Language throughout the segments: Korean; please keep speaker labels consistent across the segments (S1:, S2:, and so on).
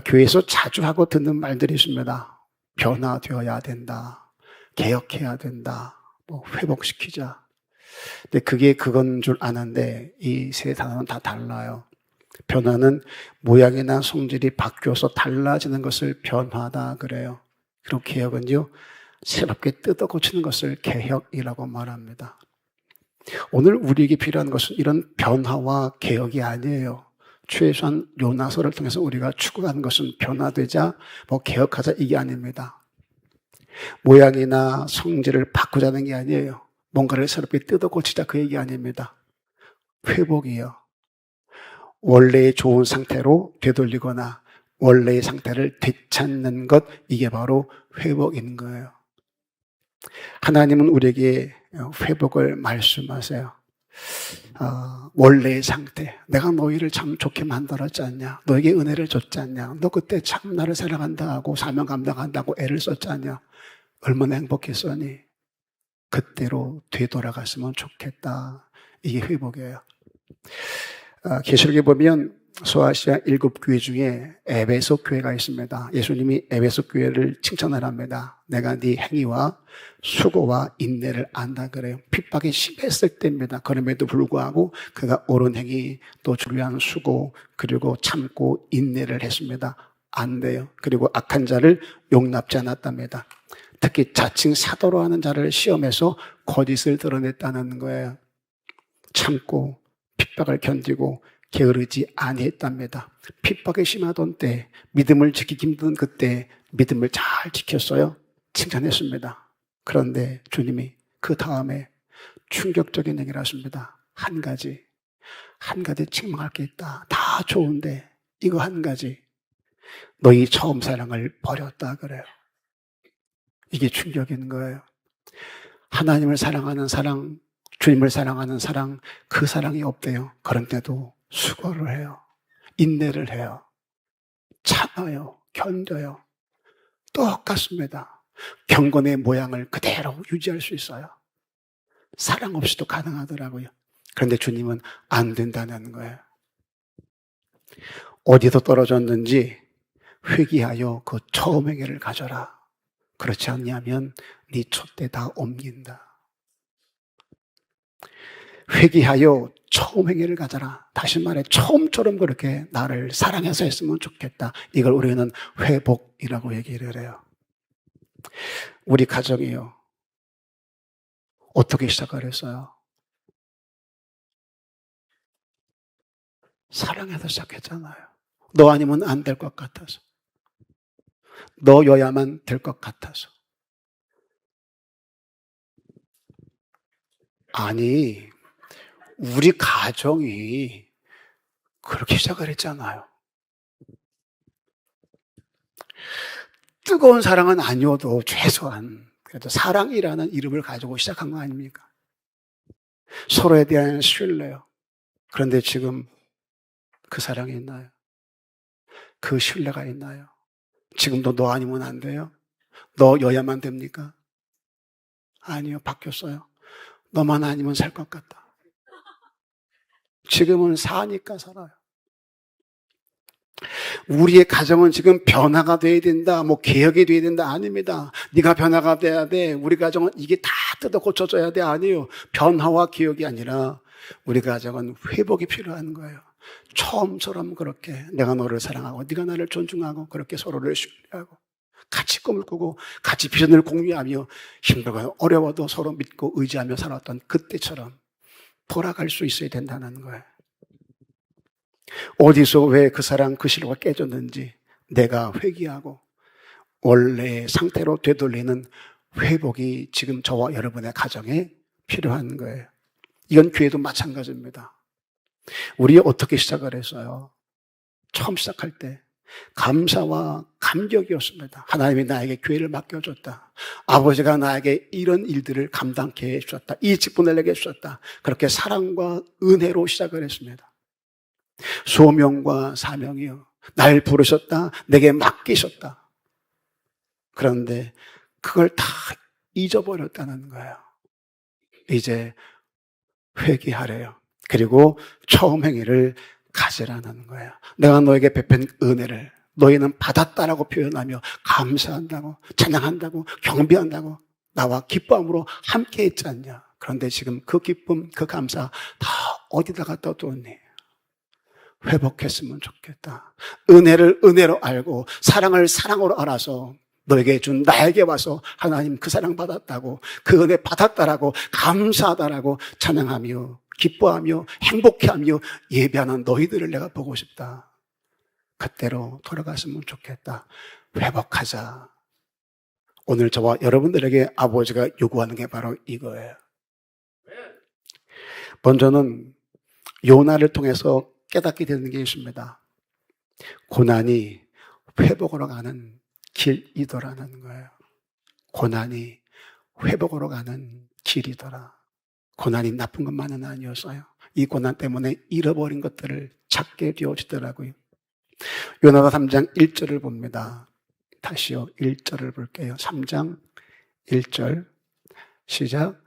S1: 교회에서 자주 하고 듣는 말들이 있습니다. 변화되어야 된다. 개혁해야 된다. 회복시키자. 근데 그건 줄 아는데 이 세 단어는 다 달라요. 변화는 모양이나 성질이 바뀌어서 달라지는 것을 변화다 그래요. 그리고 개혁은요, 새롭게 뜯어 고치는 것을 개혁이라고 말합니다. 오늘 우리에게 필요한 것은 이런 변화와 개혁이 아니에요. 최소한 요나서를 통해서 우리가 추구하는 것은 변화되자, 개혁하자 이게 아닙니다. 모양이나 성질을 바꾸자는 게 아니에요. 뭔가를 새롭게 뜯어 고치자 그 얘기 아닙니다. 회복이요. 원래의 좋은 상태로 되돌리거나 원래의 상태를 되찾는 것, 이게 바로 회복인 거예요. 하나님은 우리에게 회복을 말씀하세요. 원래의 상태, 내가 너희를 참 좋게 만들었지 않냐, 너에게 은혜를 줬지 않냐, 너 그때 참 나를 사랑한다 하고 사명 감당한다고 애를 썼지 않냐, 얼마나 행복했으니 그때로 되돌아갔으면 좋겠다. 이게 회복이에요. 계시록에 보면 소아시아 7교회 중에 에베소 교회가 있습니다. 예수님이 에베소 교회를 칭찬을 합니다. 내가 네 행위와 수고와 인내를 안다 그래요. 핍박이 심했을 때입니다. 그럼에도 불구하고 그가 옳은 행위, 또 주를 위한 수고, 그리고 참고 인내를 했습니다. 안 돼요. 그리고 악한 자를 용납지 않았답니다. 특히 자칭 사도로 하는 자를 시험해서 거짓을 드러냈다는 거예요. 참고 핍박을 견디고 게으르지 아니했답니다. 핍박이 심하던 때, 믿음을 지키기 힘든 그때 믿음을 잘 지켰어요. 칭찬했습니다. 그런데 주님이 그 다음에 충격적인 얘기를 하십니다. 한 가지 책망할 게 있다. 다 좋은데 이거 한 가지, 너희 처음 사랑을 버렸다 그래요. 이게 충격인 거예요. 하나님을 사랑하는 사랑, 주님을 사랑하는 사랑, 그 사랑이 없대요. 그런데도 수고를 해요. 인내를 해요. 참아요. 견뎌요. 똑같습니다. 경건의 모양을 그대로 유지할 수 있어요. 사랑 없이도 가능하더라고요. 그런데 주님은 안 된다는 거예요. 어디서 떨어졌는지 회개하여 그 처음 행위를 가져라. 그렇지 않냐면 네 촛대 다 옮긴다. 회개하여 처음 행위를 가져라. 다시 말해 처음처럼 그렇게 나를 사랑해서 했으면 좋겠다. 이걸 우리는 회복이라고 얘기를 해요. 우리 가정이요, 어떻게 시작을 했어요? 사랑해서 시작했잖아요. 너 아니면 안 될 것 같아서, 너여야만 될 것 같아서. 아니, 우리 가정이 그렇게 시작을 했잖아요. 뜨거운 사랑은 아니어도 최소한 그래도 사랑이라는 이름을 가지고 시작한 거 아닙니까? 서로에 대한 신뢰요. 그런데 지금 그 사랑이 있나요? 그 신뢰가 있나요? 지금도 너 아니면 안 돼요? 너여야만 됩니까? 아니요, 바뀌었어요. 너만 아니면 살 것 같다. 지금은 사니까 살아요. 우리의 가정은 지금 변화가 돼야 된다, 개혁이 돼야 된다, 아닙니다. 네가 변화가 돼야 돼. 우리 가정은 이게 다 뜯어 고쳐져야 돼, 아니에요. 변화와 개혁이 아니라 우리 가정은 회복이 필요한 거예요. 처음처럼 그렇게 내가 너를 사랑하고 네가 나를 존중하고 그렇게 서로를 신뢰하고 같이 꿈을 꾸고 같이 비전을 공유하며 힘들고 어려워도 서로 믿고 의지하며 살았던 그때처럼 돌아갈 수 있어야 된다는 거예요. 어디서 왜 그 사랑, 그 신뢰가 깨졌는지 내가 회개하고 원래의 상태로 되돌리는 회복이 지금 저와 여러분의 가정에 필요한 거예요. 이건 교회도 마찬가지입니다. 우리 어떻게 시작을 했어요? 처음 시작할 때 감사와 감격이었습니다. 하나님이 나에게 교회를 맡겨줬다. 아버지가 나에게 이런 일들을 감당케 해주셨다. 이 직분을 내게 해주셨다. 그렇게 사랑과 은혜로 시작을 했습니다. 소명과 사명이요, 날 부르셨다, 내게 맡기셨다. 그런데 그걸 다 잊어버렸다는 거예요. 이제 회개하래요. 그리고 처음 행위를 가지라는 거예요. 내가 너에게 베푼 은혜를, 너희는 받았다라고 표현하며 감사한다고, 찬양한다고, 경배한다고 나와 기뻐함으로 함께 했지 않냐. 그런데 지금 그 기쁨, 그 감사 다 어디다 갖다 뒀니? 회복했으면 좋겠다. 은혜를 은혜로 알고 사랑을 사랑으로 알아서 너에게 준 나에게 와서 하나님 그 사랑 받았다고, 그 은혜 받았다라고, 감사하다라고 찬양하며 기뻐하며 행복해하며 예배하는 너희들을 내가 보고 싶다. 그때로 돌아갔으면 좋겠다. 회복하자. 오늘 저와 여러분들에게 아버지가 요구하는 게 바로 이거예요. 먼저는 요나를 통해서 깨닫게 되는 게 있습니다. 고난이 회복으로 가는 길이더라는 거예요. 고난이 회복으로 가는 길이더라. 고난이 나쁜 것만은 아니었어요. 이 고난 때문에 잃어버린 것들을 찾게 되어지더라고요. 요나서 3장 1절을 봅니다. 다시요, 1절을 볼게요. 3장 1절 시작.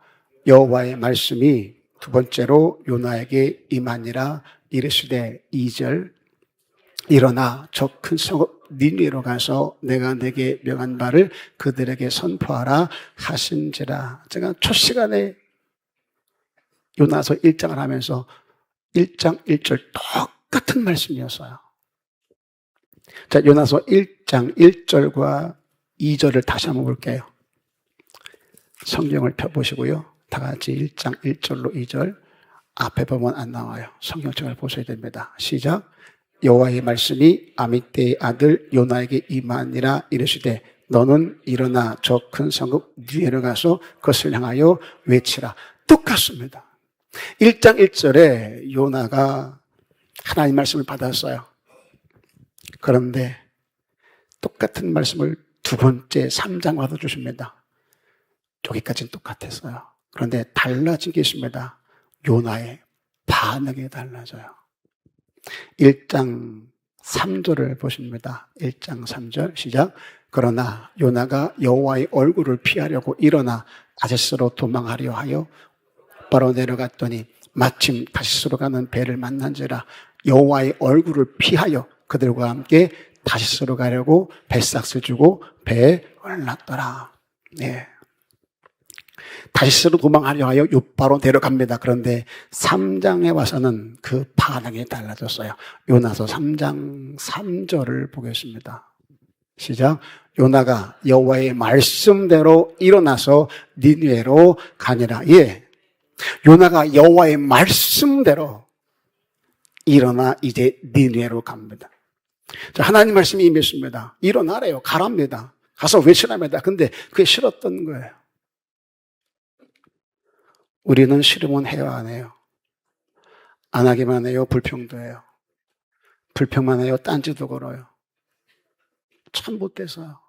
S1: 여호와의 말씀이 두 번째로 요나에게 임하니라 이르시되 2절 일어나 저 큰 성읍 니느웨로 가서 내가 내게 명한 바를 그들에게 선포하라 하신지라. 제가 첫 시간에 요나서 1장을 하면서 1장 1절 똑같은 말씀이었어요. 자, 요나서 1장 1절과 2절을 다시 한번 볼게요. 성경을 펴보시고요. 다 같이 1장 1절로 2절. 앞에 보면 안 나와요. 성경책을 보셔야 됩니다. 시작. 여호와의 말씀이 아미떼의 아들 요나에게 임하니라 이르시되 너는 일어나 저 큰 성읍 니느웨로 가서 그것을 향하여 외치라. 똑같습니다. 1장 1절에 요나가 하나님 말씀을 받았어요. 그런데 똑같은 말씀을 두 번째 3장 와서 주십니다. 여기까지는 똑같았어요. 그런데 달라진 게 있습니다. 요나의 반응이 달라져요. 1장 3절을 보십니다. 1장 3절 시작. 그러나 요나가 여호와의 얼굴을 피하려고 일어나 다시스로 도망하려 하여 바로 내려갔더니 마침 다시스로 가는 배를 만난지라. 여호와의 얼굴을 피하여 그들과 함께 다시스로 가려고 뱃삭스 주고 배에 올랐더라. 네. 다시스로 도망하려 하여 요바로 내려갑니다. 그런데 3장에 와서는 그 반응이 달라졌어요. 요나서 3장 3절을 보겠습니다. 시작. 요나가 여호와의 말씀대로 일어나서 니느웨로 가니라. 예. 요나가 여호와의 말씀대로 일어나 이제 니느웨로 갑니다. 자, 하나님 말씀이 임했습니다. 일어나래요. 가랍니다. 가서 외치랍니다. 근데 그게 싫었던 거예요. 우리는 싫으면 해요, 안 해요? 안 하기만 해요, 불평도해요? 불평만 해요, 딴지도 걸어요? 참 못돼서요.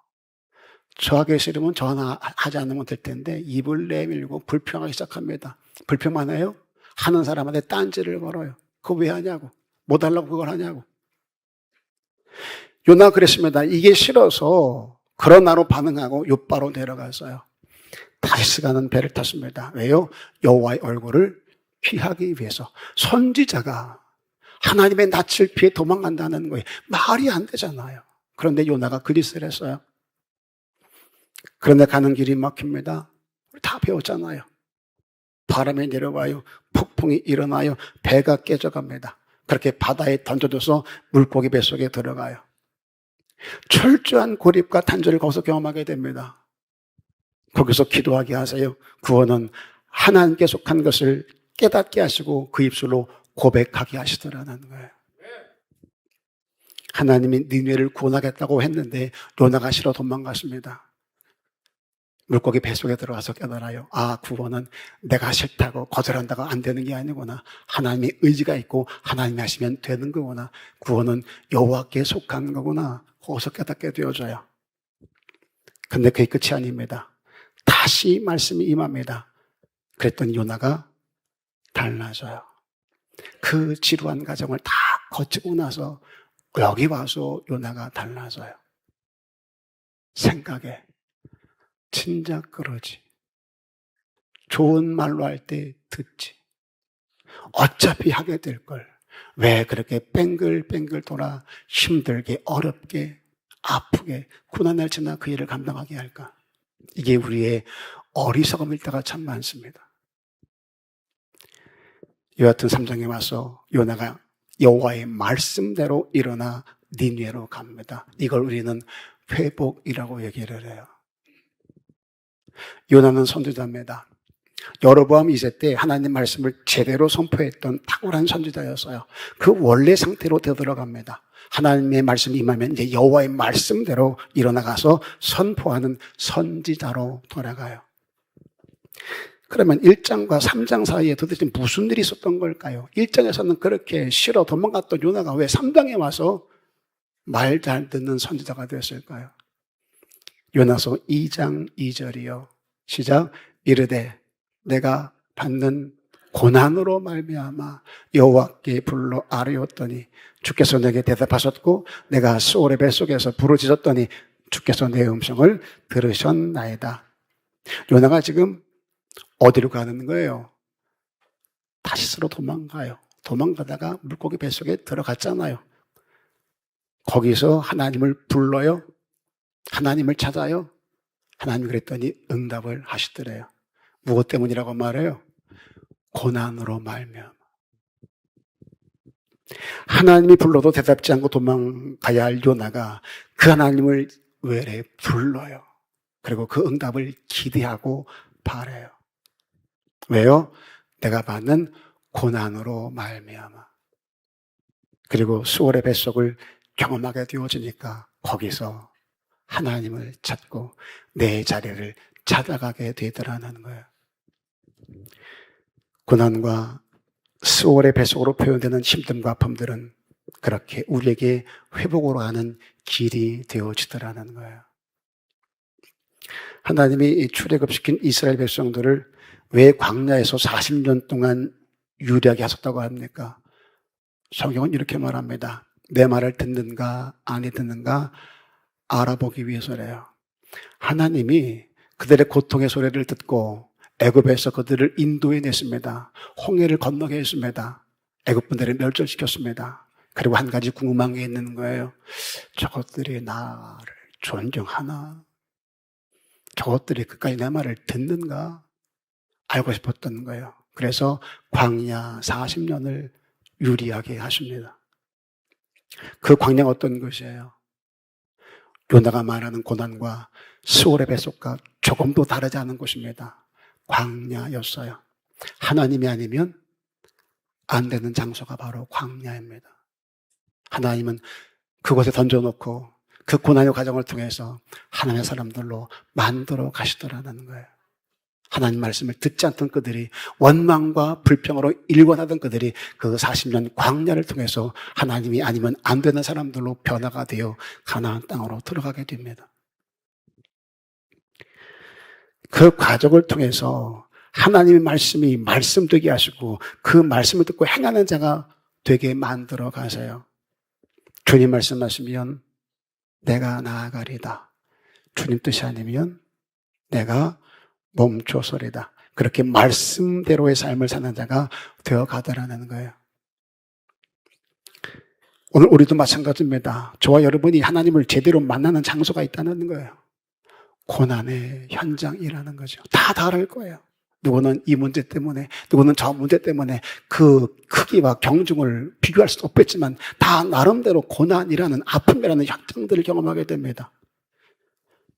S1: 저하기 싫으면 전화하지 않으면 될 텐데 입을 내밀고 불평하기 시작합니다. 불평만 해요? 하는 사람한테 딴지를 걸어요. 그거 왜 하냐고. 못 하려고 그걸 하냐고. 요나가 그랬습니다. 이게 싫어서 그런 나로 반응하고 요바로 내려갔어요. 다시스 가는 배를 탔습니다. 왜요? 여호와의 얼굴을 피하기 위해서. 선지자가 하나님의 낯을 피해 도망간다는 거예요. 말이 안 되잖아요. 그런데 요나가 그짓을 했어요. 그런데 가는 길이 막힙니다. 우리 다 배웠잖아요. 바람이 내려와요. 폭풍이 일어나요. 배가 깨져갑니다. 그렇게 바다에 던져져서 물고기 뱃속에 들어가요. 철저한 고립과 단절을 거기서 경험하게 됩니다. 거기서 기도하게 하세요. 구원은 하나님께 속한 것을 깨닫게 하시고 그 입술로 고백하게 하시더라는 거예요. 하나님이 니느웨를 구원하겠다고 했는데 요나가 싫어 도망갔습니다. 물고기 뱃속에 들어가서 깨달아요. 아, 구원은 내가 싫다고 거절한다고 안 되는 게 아니구나. 하나님의 의지가 있고 하나님이 하시면 되는 거구나. 구원은 여호와께 속한 거구나. 거기서 깨닫게 되어져요. 근데 그게 끝이 아닙니다. 다시 말씀이 임합니다. 그랬더니 요나가 달라져요. 그 지루한 과정을 다 거치고 나서 여기 와서 요나가 달라져요. 생각에 진작 그러지. 좋은 말로 할 때 듣지. 어차피 하게 될 걸. 왜 그렇게 뱅글뱅글 돌아 힘들게 어렵게 아프게 고난을 지나 그 일을 감당하게 할까? 이게 우리의 어리석음일 때가 참 많습니다. 여하튼 3장에 와서 요나가 여호와의 말씀대로 일어나 니느웨로 갑니다. 이걸 우리는 회복이라고 얘기를 해요. 요나는 선지자입니다. 여로보암 2세 때 하나님 말씀을 제대로 선포했던 탁월한 선지자였어요. 그 원래 상태로 되돌아갑니다. 하나님의 말씀이 임하면 이제 여호와의 말씀대로 일어나가서 선포하는 선지자로 돌아가요. 그러면 1장과 3장 사이에 도대체 무슨 일이 있었던 걸까요? 1장에서는 그렇게 싫어 도망갔던 요나가 왜 3장에 와서 말 잘 듣는 선지자가 됐을까요? 요나서 2장 2절이요. 시작. 이르되 내가 받는 고난으로 말미암아 여호와께 불러 아뢰었더니 주께서 내게 대답하셨고 내가 수월의 뱃속에서 부르짖었더니 주께서 내 음성을 들으셨나이다. 요나가 지금 어디로 가는 거예요? 다시스로 도망가요. 도망가다가 물고기 뱃속에 들어갔잖아요. 거기서 하나님을 불러요. 하나님을 찾아요. 하나님이 그랬더니 응답을 하시더래요. 무엇 때문이라고 말해요? 고난으로 말미암아. 하나님이 불러도 대답지 않고 도망가야 할 요나가 그 하나님을 왜 불러요? 그리고 그 응답을 기대하고 바라요. 왜요? 내가 받는 고난으로 말미암아. 그리고 수월의 뱃속을 경험하게 되어지니까 거기서 하나님을 찾고 내 자리를 찾아가게 되더라는 거예요. 고난과 수월의 뱃속으로 표현되는 힘듦과 아픔들은 그렇게 우리에게 회복으로 하는 길이 되어지더라는 거예요. 하나님이 출애굽시킨 이스라엘 백성들을 왜 광야에서 40년 동안 유리하게 하셨다고 합니까? 성경은 이렇게 말합니다. 내 말을 듣는가 아니 듣는가 알아보기 위해서래요. 하나님이 그들의 고통의 소리를 듣고 애굽에서 그들을 인도해냈습니다. 홍해를 건너게 했습니다. 애굽 분들을 멸절시켰습니다. 그리고 한 가지 궁금한 게 있는 거예요. 저것들이 나를 존경하나? 저것들이 끝까지 내 말을 듣는가? 알고 싶었던 거예요. 그래서 광야 40년을 유리하게 하십니다. 그 광야가 어떤 것이에요? 요나가 말하는 고난과 수월의 뱃속과 조금도 다르지 않은 곳입니다. 광야였어요. 하나님이 아니면 안 되는 장소가 바로 광야입니다. 하나님은 그곳에 던져놓고 그 고난의 과정을 통해서 하나님의 사람들로 만들어 가시더라는 거예요. 하나님 말씀을 듣지 않던 그들이 원망과 불평으로 일관하던 그들이 그 40년 광야를 통해서 하나님이 아니면 안 되는 사람들로 변화가 되어 가나안 땅으로 들어가게 됩니다. 그 과정을 통해서 하나님의 말씀이 말씀되게 하시고 그 말씀을 듣고 행하는 자가 되게 만들어 가세요. 주님 말씀하시면 내가 나아가리다. 주님 뜻이 아니면 내가 멈춰서리다. 그렇게 말씀대로의 삶을 사는 자가 되어 가더라는 거예요. 오늘 우리도 마찬가지입니다. 저와 여러분이 하나님을 제대로 만나는 장소가 있다는 거예요. 고난의 현장이라는 거죠. 다 다를 거예요. 누구는 이 문제 때문에, 누구는 저 문제 때문에 그 크기와 경중을 비교할 수 없겠지만 다 나름대로 고난이라는 아픔이라는 현장들을 경험하게 됩니다.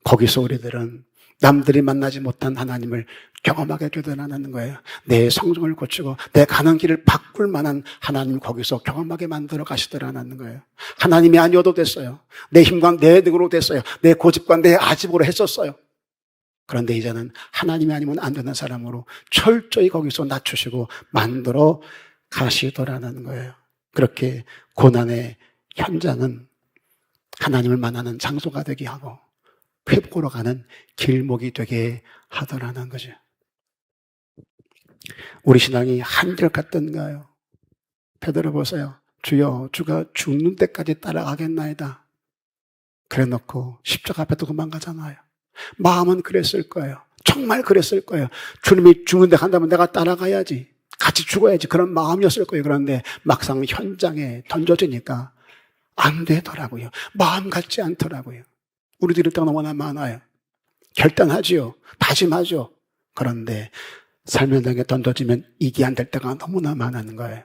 S1: 거기서 우리들은 남들이 만나지 못한 하나님을 경험하게 되더라는 거예요. 내 성정을 고치고 내 가는 길을 바꿀 만한 하나님을 거기서 경험하게 만들어 가시더라는 거예요. 하나님이 아니어도 됐어요. 내 힘과 내 능으로 됐어요. 내 고집과 내 아집으로 했었어요. 그런데 이제는 하나님이 아니면 안 되는 사람으로 철저히 거기서 낮추시고 만들어 가시더라는 거예요. 그렇게 고난의 현장은 하나님을 만나는 장소가 되게 하고 회복으로 가는 길목이 되게 하더라는 거죠. 우리 신앙이 한결같던가요? 베드로 보세요. 주여, 주가 죽는 때까지 따라가겠나이다. 그래 놓고 십자가 앞에 또 도망가잖아요. 마음은 그랬을 거예요. 정말 그랬을 거예요. 주님이 죽는 데 간다면 내가 따라가야지. 같이 죽어야지 그런 마음이었을 거예요. 그런데 막상 현장에 던져지니까 안 되더라고요. 마음 같지 않더라고요. 우리들이 때가 너무나 많아요. 결단하지요. 다짐하죠. 그런데 삶의 땅에 던져지면 이게 안 될 때가 너무나 많은 거예요.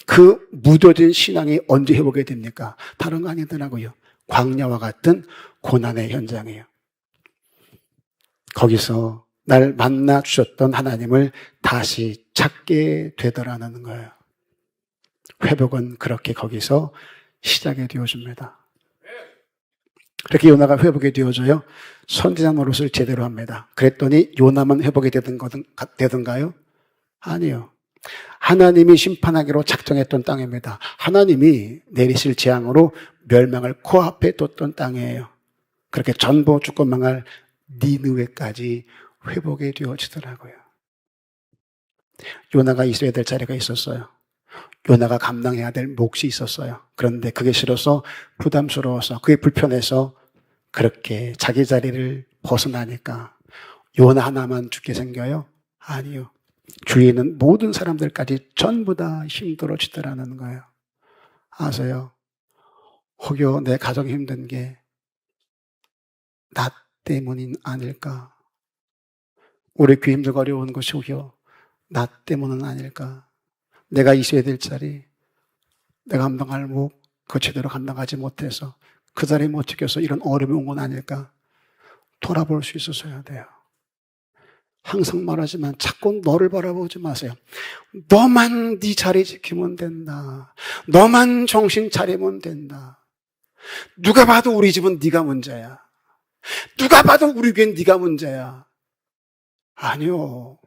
S1: 그 무뎌진 신앙이 언제 회복이 됩니까? 다른 거 아니더라고요. 광야와 같은 고난의 현장이에요. 거기서 날 만나 주셨던 하나님을 다시 찾게 되더라는 거예요. 회복은 그렇게 거기서 시작이 되어집니다. 그렇게 요나가 회복이 되어져요. 선지자 노릇을 제대로 합니다. 그랬더니 요나만 회복이 되던가요? 아니요. 하나님이 심판하기로 작정했던 땅입니다. 하나님이 내리실 재앙으로 멸망을 코앞에 뒀던 땅이에요. 그렇게 전부 죽고 망할 니느웨까지 회복이 되어지더라고요. 요나가 있어야 될 자리가 있었어요. 요나가 감당해야 될 몫이 있었어요. 그런데 그게 싫어서 부담스러워서 그게 불편해서 그렇게 자기 자리를 벗어나니까 요나 하나만 죽게 생겨요? 아니요. 주위에 있는 모든 사람들까지 전부 다 힘들어지더라는 거예요. 아세요? 혹여 내 가정이 힘든 게 나 때문이 아닐까? 우리 귀 힘들고 어려운 것이 혹여 나 때문은 아닐까? 내가 있어야 될 자리, 내가 감당할 몫, 그 제대로 감당하지 못해서 그 자리에 못 지켜서 이런 어려움이 온 건 아닐까? 돌아볼 수 있었어야 돼요. 항상 말하지만 자꾸 너를 바라보지 마세요. 너만 네 자리 지키면 된다. 너만 정신 차리면 된다. 누가 봐도 우리 집은 네가 문제야. 누가 봐도 우리 교회는 네가 문제야. 아니요.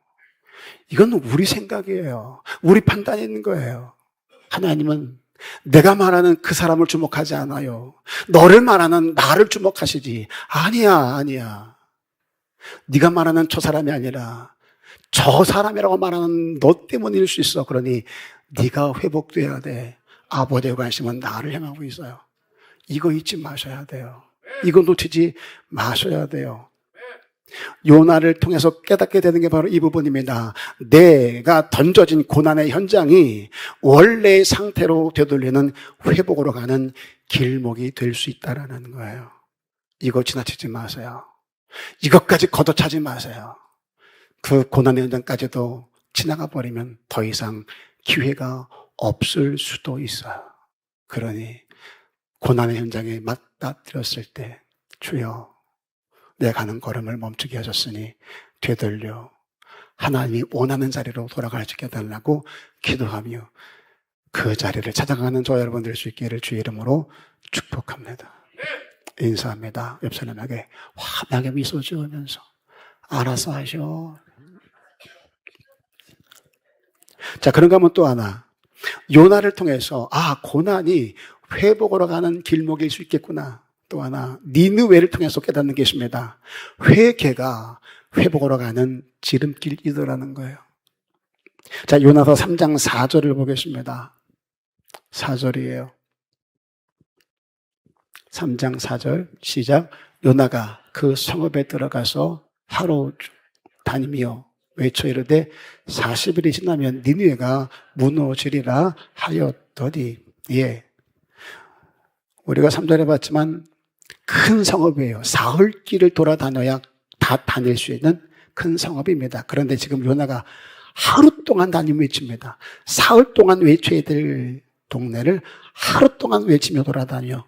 S1: 이건 우리 생각이에요. 우리 판단이 있는 거예요. 하나님은 내가 말하는 그 사람을 주목하지 않아요. 너를 말하는 나를 주목하시지. 아니야. 네가 말하는 저 사람이 아니라 저 사람이라고 말하는 너 때문일 수 있어. 그러니 네가 회복돼야 돼. 아버지의 관심은 나를 향하고 있어요. 이거 잊지 마셔야 돼요. 이거 놓치지 마셔야 돼요. 요나를 통해서 깨닫게 되는 게 바로 이 부분입니다. 내가 던져진 고난의 현장이 원래의 상태로 되돌리는 회복으로 가는 길목이 될 수 있다는 거예요. 이거 지나치지 마세요. 이것까지 걷어차지 마세요. 그 고난의 현장까지도 지나가 버리면 더 이상 기회가 없을 수도 있어요. 그러니 고난의 현장에 맞닥뜨렸을 때 주여 내 가는 걸음을 멈추게 하셨으니 되돌려 하나님이 원하는 자리로 돌아갈 수 있게 해달라고 기도하며 그 자리를 찾아가는 저 여러분 될 수 있기를 주의 이름으로 축복합니다. 인사합니다. 옆 사람에게 환하게 미소 지으면서 알아서 하셔. 자, 그런가 하면 또 하나. 요나를 통해서 고난이 회복으로 가는 길목일 수 있겠구나. 또 하나, 니느웨를 통해서 깨닫는 게 있습니다. 회개가 회복으로 가는 지름길이더라는 거예요. 자, 요나서 3장 4절을 보겠습니다. 4절이에요. 3장 4절 시작. 요나가 그 성읍에 들어가서 하루 다니며 외쳐 이르되 40일이 지나면 니느웨가 무너지리라 하였더니. 예. 우리가 3절에 봤지만 큰 성읍이에요. 사흘길을 돌아다녀야 다 다닐 수 있는 큰 성읍입니다. 그런데 지금 요나가 하루 동안 다니며 외칩니다. 사흘 동안 외쳐야 될 동네를 하루 동안 외치며 돌아다녀.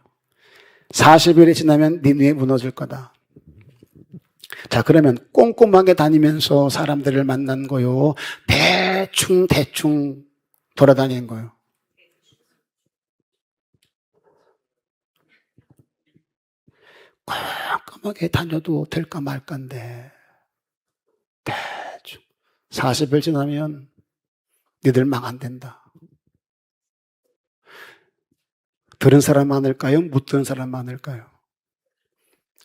S1: 40일이 지나면 니느웨 무너질 거다. 자, 그러면 꼼꼼하게 다니면서 사람들을 만난 거요? 대충 돌아다니는 거요? 꼼꼼하게 다녀도 될까 말까인데 대충 40일 지나면 니들 망 안 된다. 들은 사람 많을까요? 못 들은 사람 많을까요?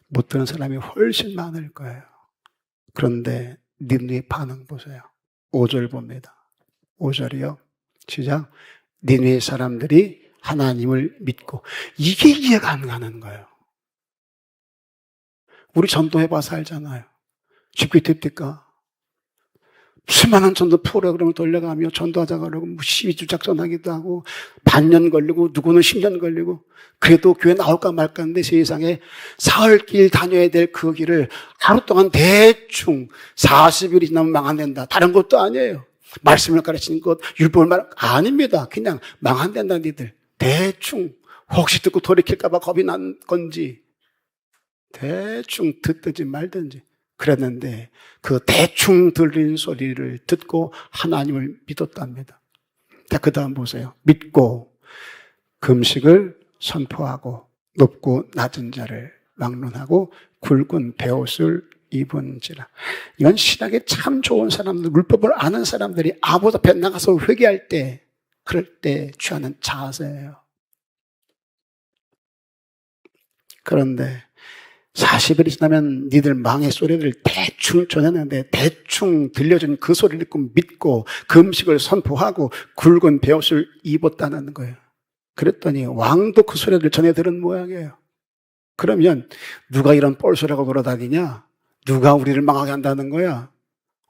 S1: 못 들은 사람이 훨씬 많을 거예요. 그런데 니느웨 반응 보세요. 5절 봅니다. 5절이요. 시작. 니느웨 사람들이 하나님을 믿고. 이게 이해가 안 가는 거예요. 우리 전도해봐서 알잖아요. 쉽게 됩니까? 수많은 전도 프로그램을 돌려가며 전도하자 그러고 시위주 작전하기도 하고 반년 걸리고 누구는 10년 걸리고 그래도 교회 나올까 말까 하는데 세상에 사흘길 다녀야 될 그 길을 하루 동안 대충 40일이 지나면 망한댄다. 다른 것도 아니에요. 말씀을 가르치는 것, 율법을 아닙니다. 그냥 망한댄다 니들. 대충 혹시 듣고 돌이킬까 봐 겁이 난 건지 대충 듣든지 말든지 그랬는데 그 대충 들린 소리를 듣고 하나님을 믿었답니다. 자, 그 다음 보세요. 믿고 금식을 선포하고 높고 낮은 자를 막론하고 굵은 베옷을 입은지라. 이건 신학에 참 좋은 사람들, 율법을 아는 사람들이 아버지 앞에 나가서 회개할 때, 그럴 때 취하는 자세예요. 그런데 40일이 지나면 니들 망의 소리를 대충 전했는데 대충 들려준 그 소리를 믿고 금식을 선포하고 굵은 베옷을 입었다는 거예요. 그랬더니 왕도 그 소리를 전해 들은 모양이에요. 그러면 누가 이런 뻘소리하고 돌아다니냐? 누가 우리를 망하게 한다는 거야?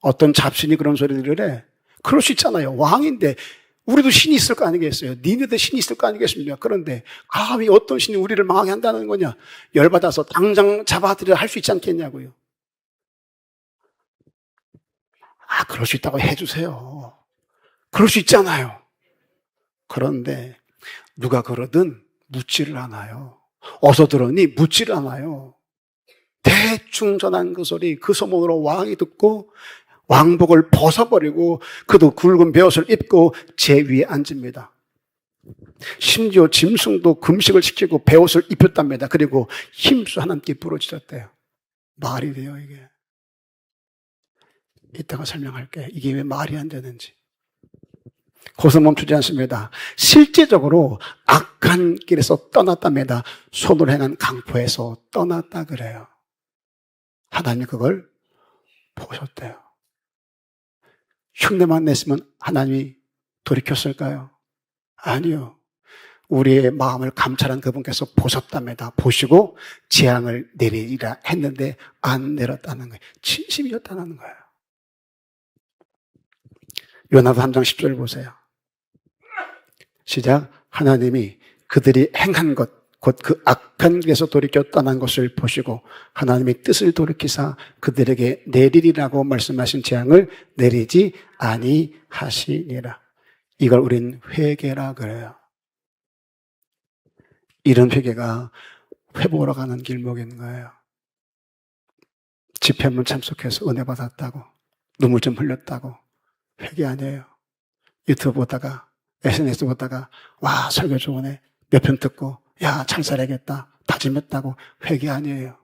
S1: 어떤 잡신이 그런 소리를 해? 그럴 수 있잖아요. 왕인데 우리도 신이 있을 거 아니겠어요? 니네도 신이 있을 거 아니겠습니까? 그런데 감히 어떤 신이 우리를 망하게 한다는 거냐? 열받아서 당장 잡아들여 할 수 있지 않겠냐고요. 그럴 수 있다고 해주세요. 그럴 수 있잖아요. 그런데 누가 그러든 묻지를 않아요. 어서 들으니 묻지를 않아요. 대충 전한 그 소리, 그 소문으로 왕이 듣고 왕복을 벗어버리고 그도 굵은 베옷을 입고 제 위에 앉습니다. 심지어 짐승도 금식을 시키고 베옷을 입혔답니다. 그리고 힘수 하나님께 부르짖었대요. 말이 돼요, 이게. 이따가 설명할게요. 이게 왜 말이 안 되는지. 거기서 멈추지 않습니다. 실제적으로 악한 길에서 떠났답니다. 손으로 행한 강포에서 떠났다 그래요. 하나님이 그걸 보셨대요. 흉내만 냈으면 하나님이 돌이켰을까요? 아니요. 우리의 마음을 감찰한 그분께서 보셨답니다. 보시고 재앙을 내리리라 했는데 안 내렸다는 거예요. 진심이었다는 거예요. 요나서 3장 10절 보세요. 시작. 하나님이 그들이 행한 것, 곧 그 악한 길에서 돌이켜 떠난 것을 보시고 하나님의 뜻을 돌이키사 그들에게 내리리라고 말씀하신 재앙을 내리지 아니하시니라. 이걸 우린 회개라 그래요. 이런 회개가 회복으로 가는 길목인 거예요. 집회 한번 참석해서 은혜 받았다고, 눈물 좀 흘렸다고 회개 아니에요. 유튜브 보다가, SNS 보다가 와 설교 좋으네 몇 편 듣고 야 잘 살아야겠다 다짐했다고 회개 아니에요.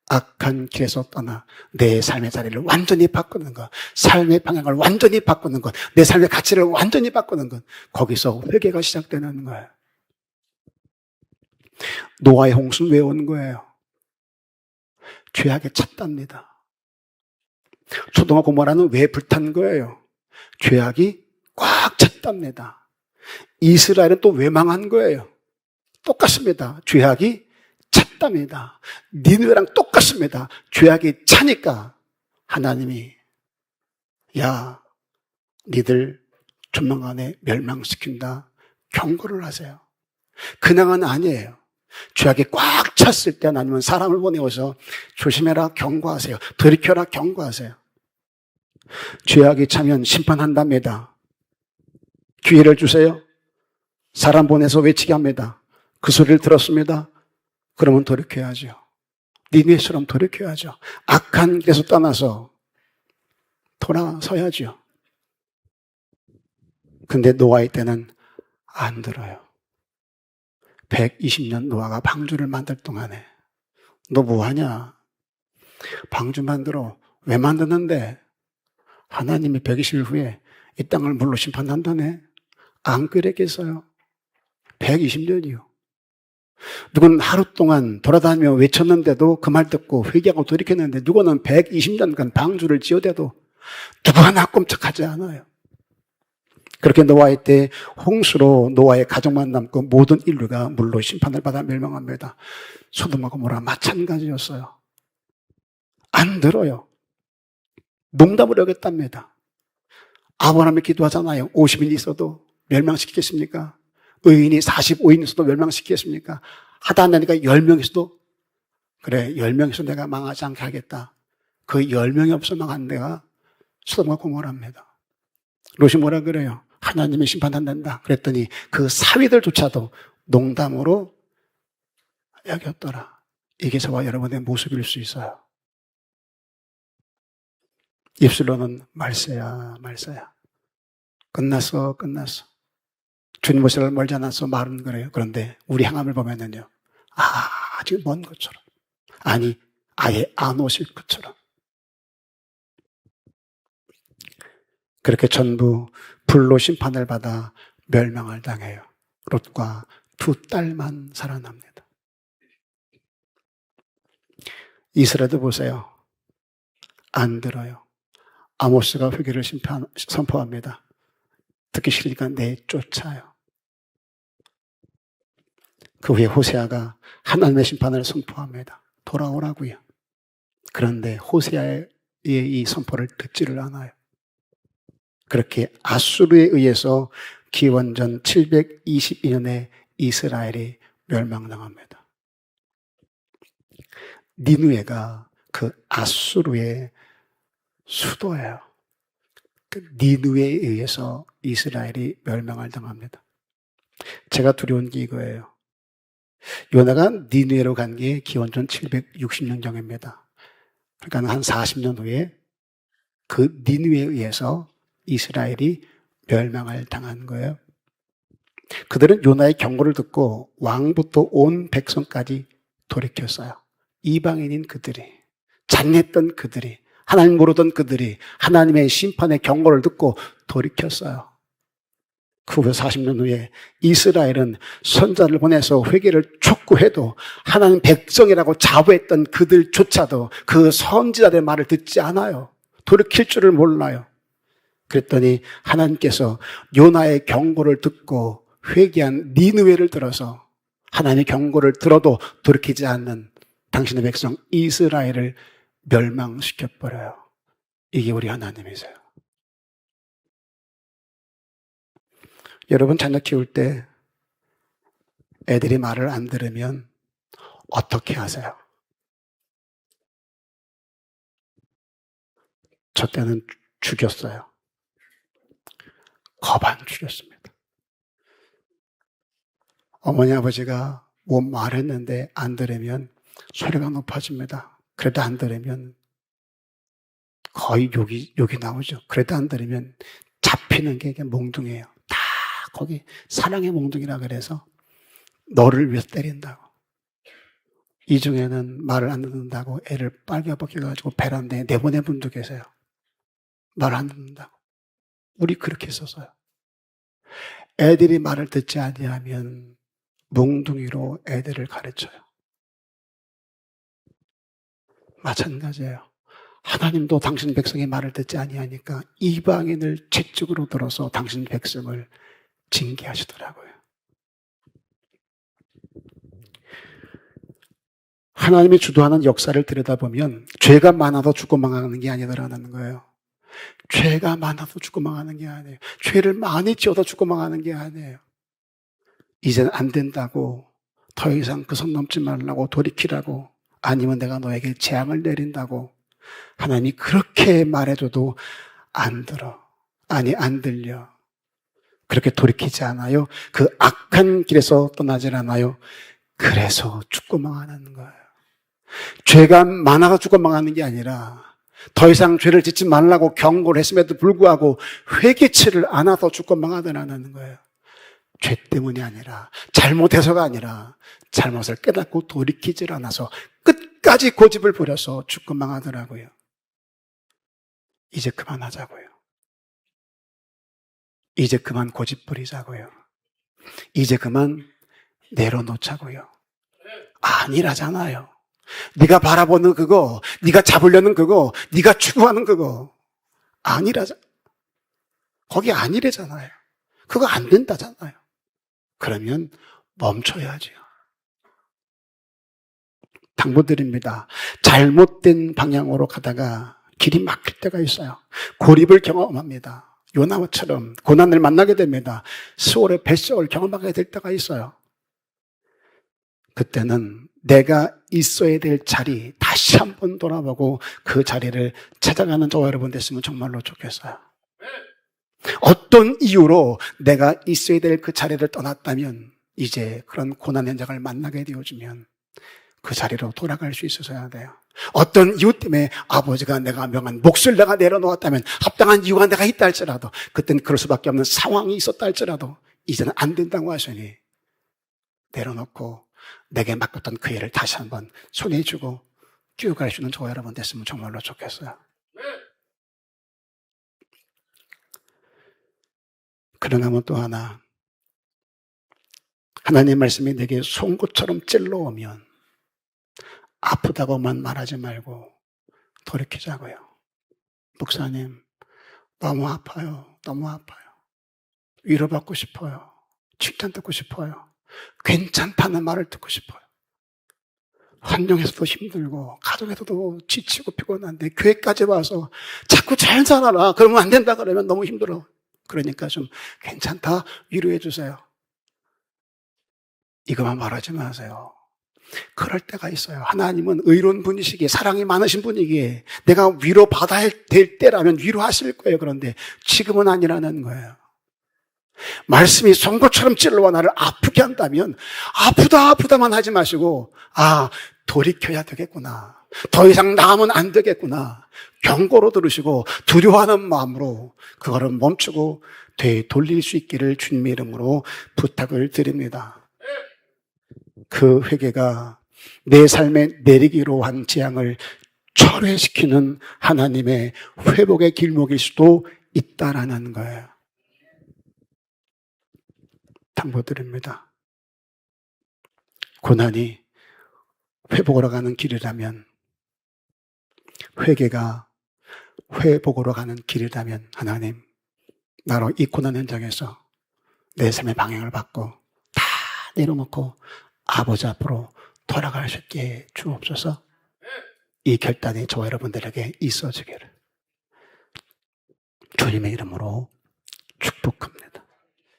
S1: 악한 길에서 떠나 내 삶의 자리를 완전히 바꾸는 것, 삶의 방향을 완전히 바꾸는 것, 내 삶의 가치를 완전히 바꾸는 것, 거기서 회개가 시작되는 거예요. 노아의 홍수는 왜 온 거예요? 죄악에 찼답니다. 소돔과 고모라는 왜 불탄 거예요? 죄악이 꽉 찼답니다. 이스라엘은 또 왜 망한 거예요? 똑같습니다. 죄악이 찼답니다. 니느웨랑 똑같습니다. 죄악이 차니까 하나님이 야 니들 조만간에 멸망시킨다 경고를 하세요. 그냥은 아니에요. 죄악이 꽉 찼을 때 하나님은 사람을 보내어서 조심해라 경고하세요. 돌이켜라 경고하세요. 죄악이 차면 심판한답니다. 기회를 주세요. 사람 보내서 외치게 합니다. 그 소리를 들었습니다. 그러면 돌이켜야죠. 니느웨처럼 돌이켜야죠. 악한 길에서 떠나서 돌아서야죠. 근데 노아의 때는 안 들어요. 120년 노아가 방주를 만들 동안에 너 뭐하냐? 방주 만들어. 왜 만드는데? 하나님이 120일 후에 이 땅을 물로 심판한다네. 안 그랬겠어요? 120년이요. 누구는 하루 동안 돌아다니며 외쳤는데도 그 말 듣고 회개하고 돌이켰는데 누구는 120년간 방주를 지어대도 누구 하나 꼼짝하지 않아요. 그렇게 노아의 때 홍수로 노아의 가족만 남고 모든 인류가 물로 심판을 받아 멸망합니다. 소돔과 고모라 마찬가지였어요. 안 들어요. 농담으로 여겼답니다. 아브라함이 기도하잖아요. 50인 있어도 멸망시키겠습니까? 의인이 45인 있어도 멸망시키겠습니까? 하다 안 되니까 10명 있어도 그래 10명 있어도 내가 망하지 않게 하겠다. 그 10명이 없어 망한 데가 소돔과 고모라입니다. 롯이 뭐라 그래요? 하나님이 심판한다. 그랬더니 그 사위들조차도 농담으로 여겼더라. 이게 저와 여러분의 모습일 수 있어요. 입술로는 말세야 말세야. 끝났어. 주님 모시를 멀지 않았어. 말은 그래요. 그런데 우리 행함을 보면은요. 아직 먼 것처럼. 아니 아예 안 오실 것처럼. 그렇게 전부 불로 심판을 받아 멸망을 당해요. 롯과 두 딸만 살아납니다. 이스라엘도 보세요. 안 들어요. 아모스가 회개를 선포합니다. 듣기 싫으니까 내쫓아요. 그 후에 호세아가 하나님의 심판을 선포합니다. 돌아오라고요. 그런데 호세아의 이 선포를 듣지를 않아요. 그렇게 아수르에 의해서 기원전 722년에 이스라엘이 멸망당합니다. 니느웨가 그 아수르의 수도예요. 그 니느웨에 의해서 이스라엘이 멸망을 당합니다. 제가 두려운 게 이거예요. 요나가 니느웨로 간 게 기원전 760년경입니다. 그러니까 한 40년 후에 그 니느웨에 의해서 이스라엘이 멸망을 당한 거예요. 그들은 요나의 경고를 듣고 왕부터 온 백성까지 돌이켰어요. 이방인인 그들이, 잔했던 그들이, 하나님 모르던 그들이 하나님의 심판의 경고를 듣고 돌이켰어요. 그 후 40년 후에 이스라엘은 선자를 보내서 회개를 촉구해도 하나님 백성이라고 자부했던 그들조차도 그 선지자들의 말을 듣지 않아요. 돌이킬 줄을 몰라요. 그랬더니 하나님께서 요나의 경고를 듣고 회개한 니느웨를 들어서 하나님의 경고를 들어도 돌이키지 않는 당신의 백성 이스라엘을 멸망시켜버려요. 이게 우리 하나님이세요. 여러분 자녀 키울 때 애들이 말을 안 들으면 어떻게 하세요? 저 때는 죽였어요. 거반 죽였습니다. 어머니 아버지가 뭐 말했는데 안 들으면 소리가 높아집니다. 그래도 안 들으면 거의 욕이 나오죠. 그래도 안 들으면 잡히는 게 몽둥이에요. 다 거기 사랑의 몽둥이라 그래서 너를 위해서 때린다고. 이 중에는 말을 안 듣는다고 애를 빨개벗겨가지고 베란다에 내보낸 분도 계세요. 말 안 듣는다고. 우리 그렇게 했었어요. 애들이 말을 듣지 아니하면 몽둥이로 애들을 가르쳐요. 마찬가지예요. 하나님도 당신 백성의 말을 듣지 아니하니까 이방인을 채찍으로 들어서 당신 백성을 징계하시더라고요. 하나님이 주도하는 역사를 들여다보면 죄가 많아서 죽고 망하는 게 아니더라는 거예요. 죄가 많아서 죽고 망하는 게 아니에요. 죄를 많이 지어서 죽고 망하는 게 아니에요. 이제는 안 된다고 더 이상 그 선 넘지 말라고 돌이키라고 아니면 내가 너에게 재앙을 내린다고 하나님이 그렇게 말해줘도 안 들어. 아니 안 들려. 그렇게 돌이키지 않아요. 그 악한 길에서 떠나질 않아요. 그래서 죽고 망하는 거예요. 죄가 많아서 죽고 망하는 게 아니라 더 이상 죄를 짓지 말라고 경고를 했음에도 불구하고 회개치를 않아서 죽고 망하더라는 거예요. 죄 때문이 아니라 잘못해서가 아니라 잘못을 깨닫고 돌이키질 않아서 끝까지 고집을 부려서 죽고 망하더라고요. 이제 그만하자고요. 이제 그만 고집 부리자고요. 이제 그만 내려놓자고요. 아니라잖아요. 네가 바라보는 그거, 네가 잡으려는 그거, 네가 추구하는 그거 아니라잖아요. 거기 아니래잖아요. 그거 안 된다잖아요. 그러면 멈춰야죠. 당부드립니다. 잘못된 방향으로 가다가 길이 막힐 때가 있어요. 고립을 경험합니다. 요나처럼 고난을 만나게 됩니다. 수월의 뱃속을 경험하게 될 때가 있어요. 그때는 내가 있어야 될 자리 다시 한번 돌아보고 그 자리를 찾아가는 저와 여러분 됐으면 정말로 좋겠어요. 어떤 이유로 내가 있어야 될 그 자리를 떠났다면 이제 그런 고난 현장을 만나게 되어주면 그 자리로 돌아갈 수 있어야 돼요. 어떤 이유 때문에 아버지가 내가 명한 몫을 내가 내려놓았다면 합당한 이유가 내가 있다 할지라도 그때는 그럴 수밖에 없는 상황이 있었다 할지라도 이제는 안 된다고 하시니 내려놓고 내게 맡겼던 그 일을 다시 한번 손에 쥐고 끼워갈 수 있는 저와 여러분 됐으면 정말로 좋겠어요. 그러나 뭐 또 하나, 하나님 말씀이 내게 송곳처럼 찔러오면 아프다고만 말하지 말고 돌이키자고요. 목사님, 너무 아파요. 너무 아파요. 위로받고 싶어요. 칭찬 듣고 싶어요. 괜찮다는 말을 듣고 싶어요. 환경에서도 힘들고 가정에서도 지치고 피곤한데 교회까지 와서 자꾸 잘 살아라 그러면 안 된다 그러면 너무 힘들어. 그러니까 좀 괜찮다 위로해 주세요. 이거만 말하지 마세요. 그럴 때가 있어요. 하나님은 의로운 분이시기에 사랑이 많으신 분이기에 내가 위로받아야 될 때라면 위로하실 거예요. 그런데 지금은 아니라는 거예요. 말씀이 송곳처럼 찔러와 나를 아프게 한다면 아프다만 하지 마시고 돌이켜야 되겠구나. 더 이상 나가면 안 되겠구나. 경고로 들으시고 두려워하는 마음으로 그거를 멈추고 되돌릴 수 있기를 주님의 이름으로 부탁을 드립니다. 그 회개가 내 삶에 내리기로 한 재앙을 철회시키는 하나님의 회복의 길목일 수도 있다라는 거예요. 당부드립니다. 고난이 회복으로 가는 길이라면, 회개가 회복으로 가는 길이라면 하나님, 나로 이 고난 현장에서 내 삶의 방향을 바꿔 다 내려놓고 아버지 앞으로 돌아갈 수 있게 주옵소서. 이 결단이 저와 여러분들에게 있어지기를 주님의 이름으로 축복합니다.